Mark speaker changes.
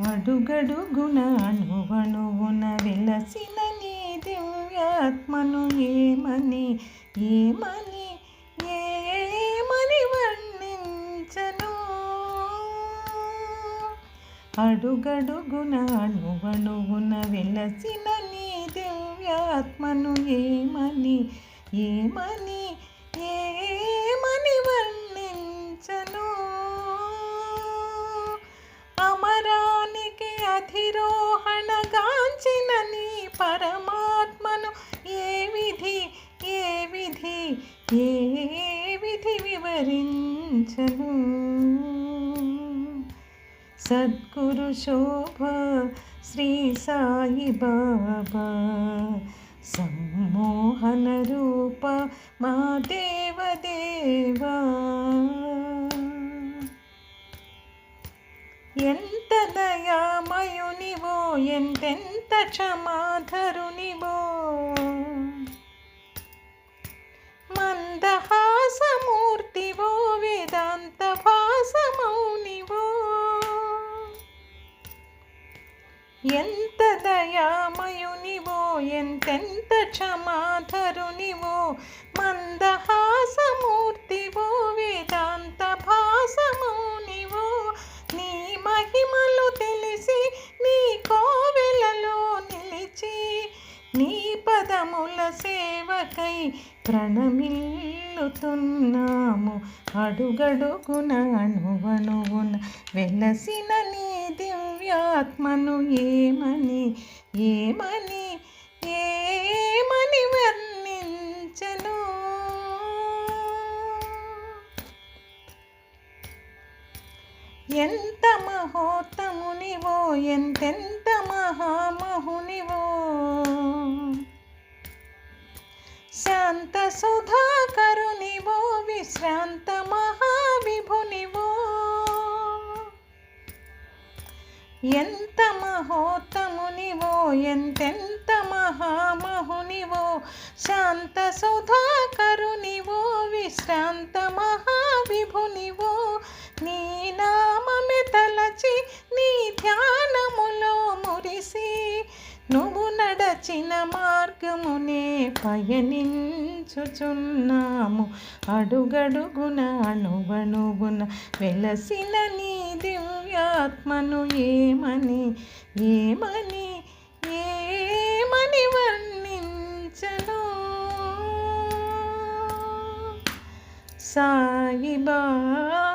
Speaker 1: అడుగడుగున అణువణువున వెలసిన నీ దివ్యాత్మను ఏమని ఏమని ఏమని వర్ణించను. అడుగడుగున అణువణువున వెలసిన నీ దివ్యాత్మను ఏమని ఏమని ఏమని వర్ణించను. అమరానికి అధిరోహణ గాంచిన నీ పరమాత్మను ఏ విధి ఏ విధి ఏ విధి వివరించను. సద్గురు శోభ శ్రీ సాయి బాబా సమ్మోహన రూప మా దేవదేవా. ఎంత దయామయునివో ఎంతెంత క్షమాధరునివో, మందహాసమూర్తివో వేదాంత భాసమౌనివో. ఎంత దయామయునివో ఎంతెంత క్షమాధరునివో, మందహాసమూర్తివో వేదాంత భాసమౌనివో. నీ మహిమలు తెలిసి నీ కోవెలలో నిలిచి నీ పదముల సేవకై ప్రణమిల్లుతున్నాము. అడుగడుగున అణువణువున వెలసిన నీ దివ్యాత్మను ఏమని ఏమని ఏమని వర్ణించను. ఎంత మహోత్తమునివో ఎంతెంత మహామహునివో, శాంత సుధాకరునివో విశ్రాంత మహావిభునివో. ఎంత మహోత్తమునివో ఎంతెంత మహామహునివో, శాంత సుధాకరునివో విశ్రాంత మహావిభునివో. నీ నామమే తలచి నీ ధ్యానములో మురిసి నువ్వు నడచిన మార్గమునే పయనించుచున్నాము. అడుగడుగున అణువణువున వెలసిన నీ దివ్యాత్మను ఏమని ఏమని ఏమని వర్ణించను. సాయి బాబా